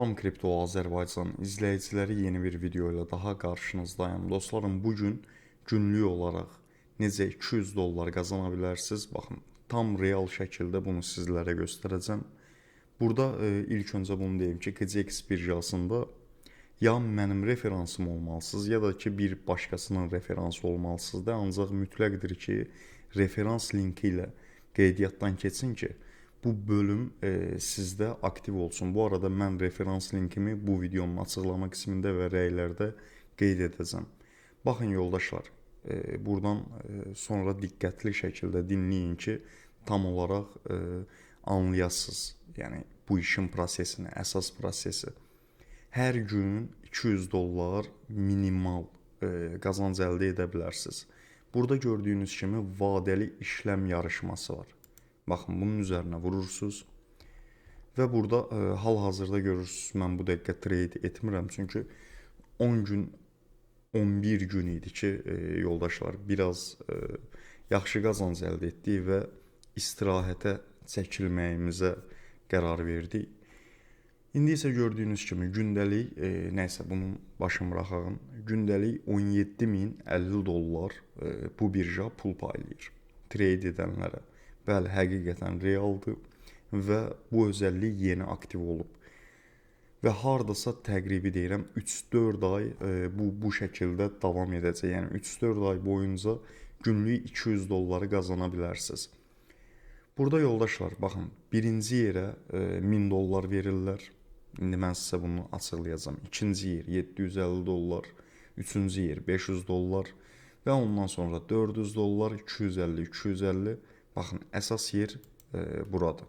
Tam Kripto Azərbaycan izləyiciləri yeni bir video ilə daha qarşınızdayım. Dostlarım, bugün günlük olaraq necə 200 dollar qazana bilərsiniz? Baxın, tam real şəkildə bunu sizlərə göstərəcəm. Burada ilk öncə bunu deyim ki, KZX birjasında ya mənim referansım olmalısınız, ya da ki bir başqasının referansı olmalısınız da, ancaq mütləqdir ki, referans linki ilə qeydiyyatdan keçin ki, bu bölüm sizdə aktiv olsun. Bu arada mən referans linkimi bu videonun açıqlama qismində və rəylərdə qeyd edəcəm. Baxın yoldaşlar, buradan sonra diqqətli şəkildə dinləyin ki, tam olaraq anlayasınız. Yəni bu işin prosesini, əsas prosesi. Hər gün 200 dollar minimal qazanc əldə edə bilərsiniz. Burada gördüyünüz kimi vadəli işləm yarışması var. Baxın, bunun üzərinə vurursunuz və burada hal-hazırda görürsünüz, mən bu dəqiqə trade etmirəm, çünki 10 gün, 11 gün idi ki, yoldaşlar biraz yaxşı qazanc əldə etdik və istirahətə çəkilməyimizə qərar verdik. İndi isə gördüyünüz kimi gündəlik, nəysə bunun başını buraxağın, gündəlik 17.050 dollar bu birja pul paylayır trade edənlərə. Bəli, həqiqətən realdır və bu özəllik yeni aktiv olub. Və hardasa təqribi deyirəm 3-4 ay bu şəkildə davam edəcək. Yəni 3-4 ay boyunca günlük 200 dolları qazana bilərsiniz. Burada yoldaşlar, baxın, birinci yerə 1000 dollar verirlər. İndi mən sizə bunu açıqlayacağım. İkinci yer 750 dollar, üçüncü yer 500 dollar və ondan sonra 400 dollar, 250, 250. Baxın, əsas yer buradır.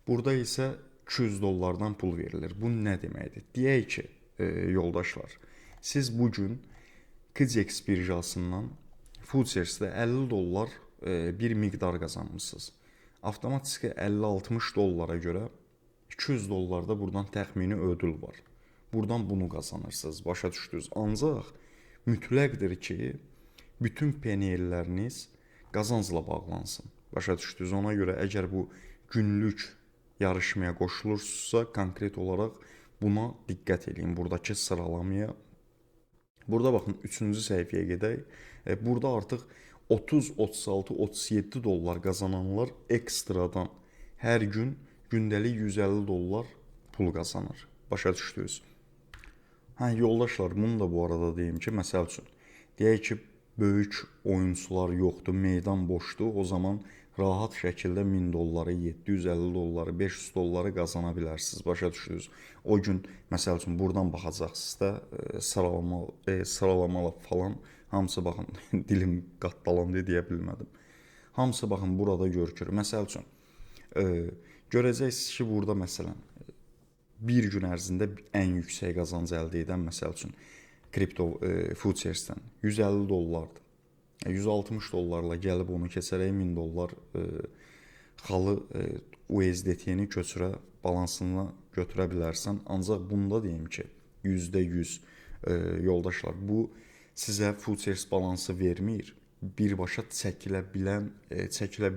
Burada isə 200 dollardan pul verilir. Bu nə deməkdir? Deyək ki, yoldaşlar, siz bugün KZX birjasından Futures'də 50 dollar bir miqdar qazanmışsınız. Avtomatik 50-60 dollara görə 200 dollarda buradan təxmini ödül var. Buradan bunu qazanırsınız, başa düşdünüz. Ancaq mütləqdir ki, bütün peniyelləriniz qazancla bağlansın. Başa düşdünüz. Ona görə əgər bu günlük yarışmaya qoşulursunuzsa, konkret olaraq buna diqqət edin. Buradakı sıralamaya. Burada baxın, 3-cü səhifəyə gedək. Burada artıq 30, 36, 37 dollar qazananlar ekstradan hər gün gündəlik 150 dollar pul qazanır. Başa düşdünüz. Yoldaşlar, bunu da bu arada deyim ki, məsəl üçün, deyək ki, böyük oyunçular yoxdur, meydan boşdur, o zaman rahat şəkildə 1000 dolları, 750 dolları, 500 dolları qazana bilərsiniz. Başa düşdünüz. O gün, məsəl üçün, buradan baxacaqsınız da, sıralamalı falan, hamısı baxın, dilim qatdalandı deyə bilmədim. Hamısı baxın, burada görükür. Məsəl üçün, görəcəksiniz ki, burada məsələn, bir gün ərzində ən yüksək qazanc əldə edən, məsəl üçün, Kripto Futures'dən 150 dollardır. 160 dollarla gəlib onu keçərək 1000 dollar xalı USDT-ni köçürə, balansına götürə bilərsən. Ancaq bunda deyim ki, %100 yoldaşlar, bu sizə Futures balansı vermir. Birbaşa çəkilə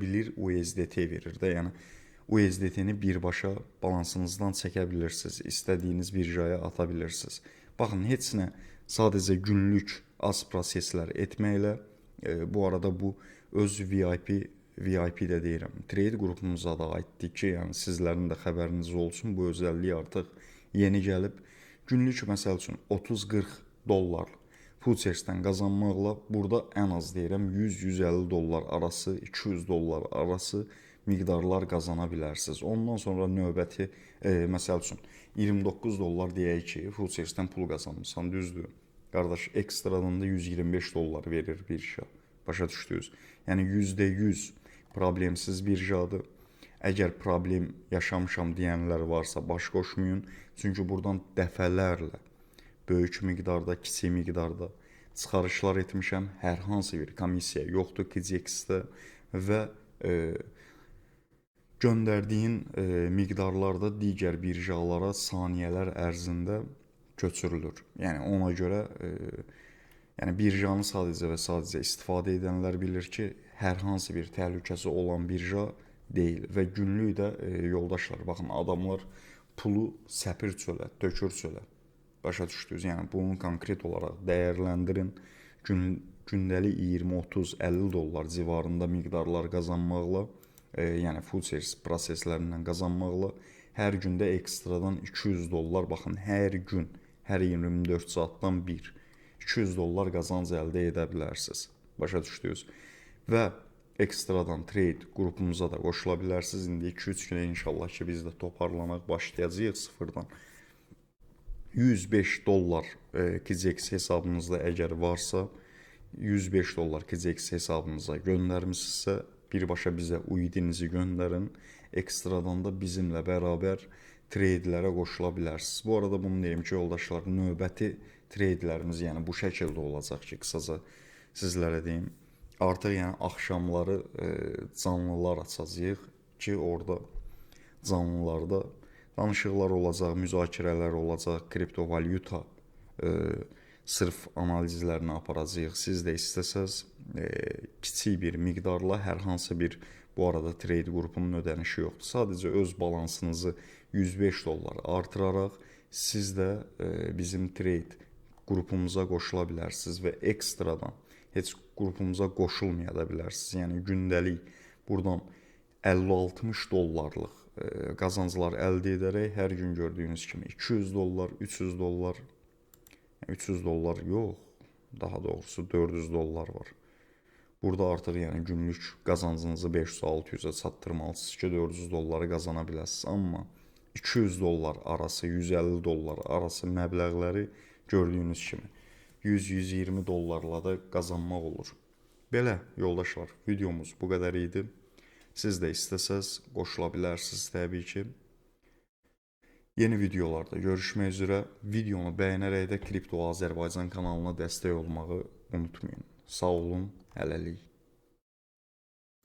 bilir USDT verir də. Yəni USDT-ni birbaşa balansınızdan çəkə bilirsiniz. İstədiyiniz birjaya ata bilirsiniz. Baxın, heç nə, sadəcə günlük az proseslər etməklə, bu arada bu öz VIP də deyirəm, trade qrupumuza da aiddir ki, yəni sizlərin də xəbəriniz olsun, bu özəllik artıq yeni gəlib. Günlük məsəl üçün 30-40 dollar Futures'dən qazanmaqla burada ən az deyirəm 100-150 dollar arası, 200 dollar arası miqdarlar qazana bilərsiniz. Ondan sonra növbəti, məsəl üçün 29 dollar deyək ki, Futures'dən pul qazanmışsan, düzdür. Qardaş, ekstradan da 125 dollar verir birja. Başa düşdünüz. Yəni %100 problemsiz birjadır. Əgər problem yaşamışam deyənlər varsa baş qoşmayın. Çünki buradan dəfələrlə böyük miqdarda, kiçik miqdarda çıxarışlar etmişəm. Hər hansı bir komissiya yoxdur KZX-də və göndərdiyin miqdarlarda digər birjalara saniyələr ərzində köçürülür. Yəni ona görə yəni birjanı sadəcə və sadəcə istifadə edənlər bilir ki, hər hansı bir təhlükəsi olan birja deyil və günlük də yoldaşlar, baxın, adamlar pulu səpir çölə, tökür çölə. Başa düşdünüz? Yəni bunu konkret olaraq dəyərləndirin. Gündəlik 20, 30, 50 dollar civarında miqdarlar qazanmaqla, yəni food service proseslərindən qazanmaqla hər gündə ekstradan 200 dollar, baxın, hər gün, hər 24 saatdan bir 200 dollar qazanc əldə edə bilərsiniz. Başa düşdünüz? Və ekstradan trade qrupumuza da qoşula bilərsiniz. İndi 2-3 günə inşallah ki biz də toparlanaq, başlayacağıq sıfırdan. 105 dollar KZX hesabınızda əgər varsa, 105 dollar KZX hesabınıza göndərmişsinizsə, birbaşa bizə UID-nizi göndərin. Ekstradan da bizimlə bərabər tradelərə qoşula bilərsiniz. Bu arada bunu deyim ki, yoldaşlar, növbəti tradelərimiz yəni bu şəkildə olacaq ki, qısaca sizlərə deyim. Artıq yəni axşamları canlılar açacağıq ki, orada canlılarda danışıqlar olacaq, müzakirələr olacaq, kriptovalyuta sırf analizlərini aparacağıq. Siz də istəsəz kiçik bir miqdarla hər hansı bir, bu arada trade qrupunun ödənişi yoxdur. Sadəcə öz balansınızı 105 dollar artıraraq siz də bizim trade qrupumuza qoşula bilərsiniz və ekstradan heç qrupumuza qoşulmaya da bilərsiniz. Yəni gündəlik buradan 50-60 dollarlıq qazanclar əldə edərək hər gün gördüyünüz kimi 200 dollar, 300 dollar, 300 dollar yox, daha doğrusu 400 dollar var. Burada artıq yəni günlük qazancınızı 500-600-ə çatdırmalısınız ki, 400 dolları qazana biləsiniz. Amma 200 dollar arası, 150 dollar arası məbləğləri gördüyünüz kimi 100-120 dollarla da qazanmaq olur. Belə yoldaşlar, videomuz bu qədər idi. Siz də istəsəz qoşula bilərsiniz təbii ki. Yeni videolarda görüşmək üzrə. Videonu bəyənərək də Kripto Azərbaycan kanalına dəstək olmağı unutmayın. Sağ olun, hələlik.